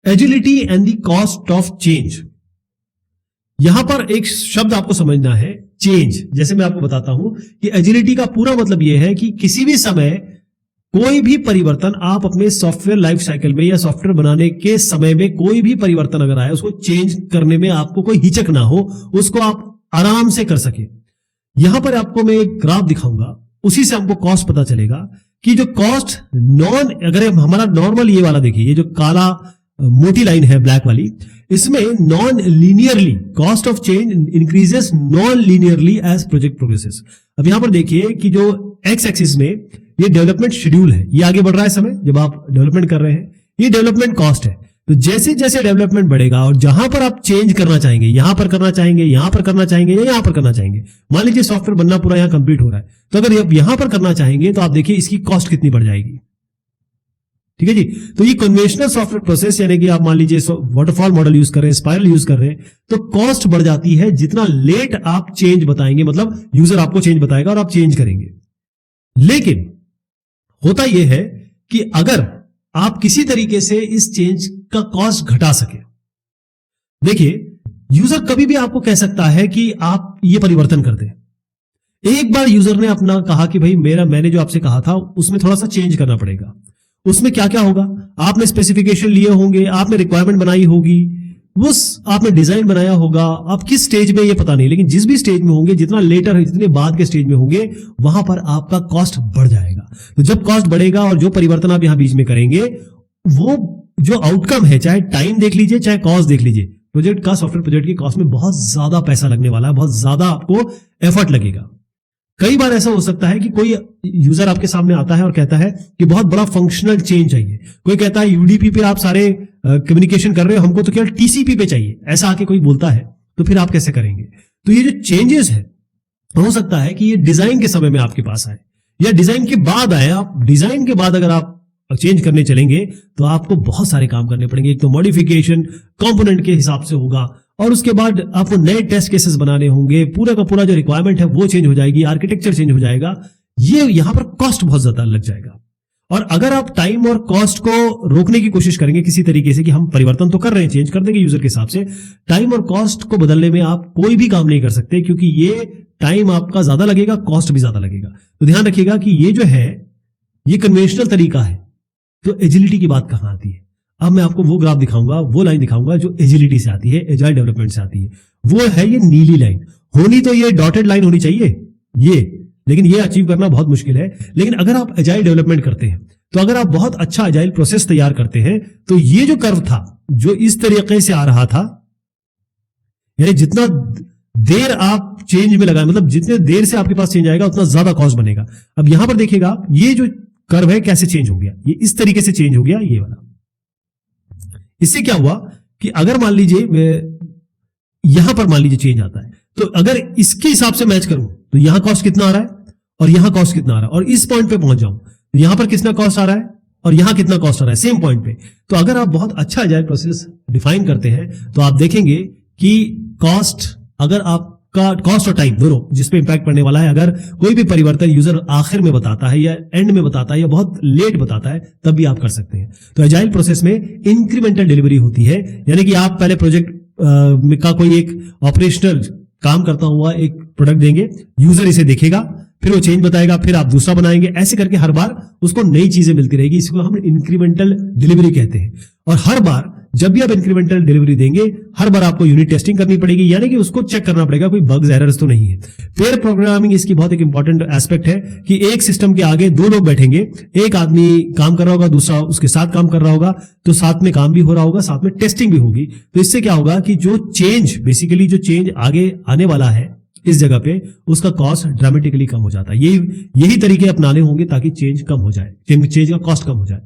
Agility and the cost of change. यहां पर एक शब्द आपको समझना है, चेंज। जैसे मैं आपको बताता हूं कि एजिलिटी का पूरा मतलब यह है कि किसी भी समय कोई भी परिवर्तन आप अपने सॉफ्टवेयर लाइफ साइकिल में या सॉफ्टवेयर बनाने के समय में कोई भी परिवर्तन अगर आए, उसको चेंज करने में आपको कोई हिचक ना हो, उसको आप आराम से कर सके। यहां पर आपको मैं एक ग्राफ दिखाऊंगा, उसी से हमको कॉस्ट पता चलेगा कि जो कॉस्ट अगर हमारा नॉर्मल ये वाला देखिए, ये जो काला मोटी लाइन है ब्लैक वाली, इसमें non linearly cost of change increases non linearly as project progresses. अब यहां पर देखिए कि जो एक्स एक्सिस में ये डेवलपमेंट शेड्यूल है, ये आगे बढ़ रहा है समय जब आप डेवलपमेंट कर रहे हैं, ये डेवलपमेंट कॉस्ट है। तो जैसे जैसे डेवलपमेंट बढ़ेगा और जहां पर आप चेंज करना चाहेंगे, यहां पर करना चाहेंगे, यहां पर करना चाहेंगे या यहां पर करना चाहेंगे, मान लीजिए सॉफ्टवेयर बनना पूरा यहां कंप्लीट हो रहा है, तो अगर आप यहां पर करना चाहेंगे तो आप देखिए इसकी कॉस्ट कितनी बढ़ जाएगी। ठीक है जी। तो ये कन्वेंशनल सॉफ्टवेयर प्रोसेस, यानी कि आप मान लीजिए वाटरफॉल मॉडल यूज कर रहे हैं, स्पाइरल यूज कर रहे हैं, तो कॉस्ट बढ़ जाती है जितना लेट आप चेंज बताएंगे, मतलब यूजर आपको चेंज बताएगा और आप चेंज करेंगे। लेकिन होता यह है कि अगर आप किसी तरीके से इस चेंज का कॉस्ट घटा सके, देखिए यूजर कभी भी आपको कह सकता है कि आप ये परिवर्तन कर दें। एक बार यूजर ने अपना कहा कि भाई मैंने जो आपसे कहा था उसमें थोड़ा सा चेंज करना पड़ेगा। उसमें क्या क्या होगा, आपने स्पेसिफिकेशन लिए होंगे, आपने रिक्वायरमेंट बनाई होगी, आपने डिजाइन बनाया होगा, आप किस स्टेज में ये पता नहीं, लेकिन जिस भी स्टेज में होंगे, जितना लेटर है, जितने बाद के स्टेज में होंगे, वहां पर आपका कॉस्ट बढ़ जाएगा। तो जब कॉस्ट बढ़ेगा और जो परिवर्तन आप यहां बीच में करेंगे, वो जो आउटकम है, चाहे टाइम देख लीजिए चाहे कॉस्ट देख लीजिए, प्रोजेक्ट का सॉफ्टवेयर प्रोजेक्ट की कॉस्ट में बहुत ज्यादा पैसा लगने वाला है, बहुत ज्यादा आपको एफर्ट लगेगा। कई बार ऐसा हो सकता है कि कोई यूजर आपके सामने आता है और कहता है कि बहुत बड़ा फंक्शनल चेंज चाहिए, कोई कहता है यूडीपी पे आप सारे कम्युनिकेशन कर रहे हो, हमको तो केवल टीसीपी पे चाहिए, ऐसा आके कोई बोलता है, तो फिर आप कैसे करेंगे? तो ये जो चेंजेस है, हो सकता है कि ये डिजाइन के समय में आपके पास आए या डिजाइन के बाद आए। आप डिजाइन के बाद अगर आप चेंज करने चलेंगे तो आपको बहुत सारे काम करने पड़ेंगे। एक तो मॉडिफिकेशन कंपोनेंट के हिसाब से होगा, और उसके बाद आपको नए टेस्ट केसेस बनाने होंगे, पूरा का पूरा जो रिक्वायरमेंट है वो चेंज हो जाएगी, आर्किटेक्चर चेंज हो जाएगा, ये यहां पर कॉस्ट बहुत ज्यादा लग जाएगा। और अगर आप टाइम और कॉस्ट को रोकने की कोशिश करेंगे किसी तरीके से कि हम परिवर्तन तो कर रहे हैं, चेंज कर देंगे यूजर के हिसाब से, टाइम और कॉस्ट को बदलने में आप कोई भी काम नहीं कर सकते, क्योंकि ये टाइम आपका ज्यादा लगेगा, कॉस्ट भी ज्यादा लगेगा। तो ध्यान रखिएगा कि ये जो है ये कन्वेंशनल तरीका है। तो एजिलिटी की बात कहां आती है? अब मैं आपको वो ग्राफ दिखाऊंगा, वो लाइन दिखाऊंगा जो एजिलिटी से आती है, एजाइल डेवलपमेंट से आती है। वो है ये नीली लाइन। होनी तो ये डॉटेड लाइन होनी चाहिए ये, लेकिन ये अचीव करना बहुत मुश्किल है। लेकिन अगर आप एजाइल डेवलपमेंट करते हैं, तो अगर आप बहुत अच्छा एजाइल प्रोसेस तैयार करते हैं, तो ये जो कर्व था जो इस तरीके से आ रहा था, यानी जितना देर आप चेंज में लगाए, मतलब जितने देर से आपके पास चेंज आएगा उतना ज्यादा कॉस्ट बनेगा। अब यहां पर देखिएगा ये जो कर्व है कैसे चेंज हो गया, ये इस तरीके से चेंज हो गया, ये वाला। इससे क्या हुआ कि अगर मान लीजिए यहां पर मान लीजिए चेंज आता है, तो अगर इसके हिसाब से मैच करूं तो यहां कॉस्ट कितना आ रहा है और यहां कॉस्ट कितना आ रहा है, और इस पॉइंट पे पहुंच जाऊं तो यहां पर कितना कॉस्ट आ रहा है और यहां कितना कॉस्ट आ रहा है सेम पॉइंट पे। तो अगर आप बहुत अच्छा एजाइल प्रोसेस डिफाइन करते हैं तो आप देखेंगे कि कॉस्ट, अगर आपका कॉस्ट और टाइम दोनों जिसपे इंपैक्ट पड़ने वाला है, अगर कोई भी परिवर्तन यूजर आखिर में बताता है या एंड में बताता है या बहुत लेट बताता है, तब भी आप कर सकते हैं। तो एजाइल प्रोसेस में इंक्रीमेंटल डिलीवरी होती है, यानी कि आप पहले प्रोजेक्ट का कोई एक ऑपरेशनल काम करता हुआ एक प्रोडक्ट देंगे, यूजर इसे देखेगा, फिर वो चेंज बताएगा, फिर आप दूसरा बनाएंगे, ऐसे करके हर बार उसको नई चीजें मिलती रहेगी। इसको हम इंक्रीमेंटल डिलीवरी कहते हैं। और हर बार जब भी आप इंक्रीमेंटल डिलीवरी देंगे, हर बार आपको यूनिट टेस्टिंग करनी पड़ेगी, यानी कि उसको चेक करना पड़ेगा कोई बग्स एरर्स तो नहीं है। पेयर प्रोग्रामिंग इसकी बहुत एक इंपॉर्टेंट एस्पेक्ट है कि एक सिस्टम के आगे दो लोग बैठेंगे, एक आदमी काम कर रहा होगा, दूसरा उसके साथ काम कर रहा होगा, तो साथ में काम भी हो रहा होगा, साथ में टेस्टिंग भी होगी। तो इससे क्या होगा कि जो चेंज बेसिकली जो चेंज आगे आने वाला है इस जगह पे, उसका कॉस्ट ड्रामेटिकली कम हो जाता है। यही तरीके अपनाने होंगे ताकि चेंज कम हो जाए, चेंज का कॉस्ट कम हो जाए।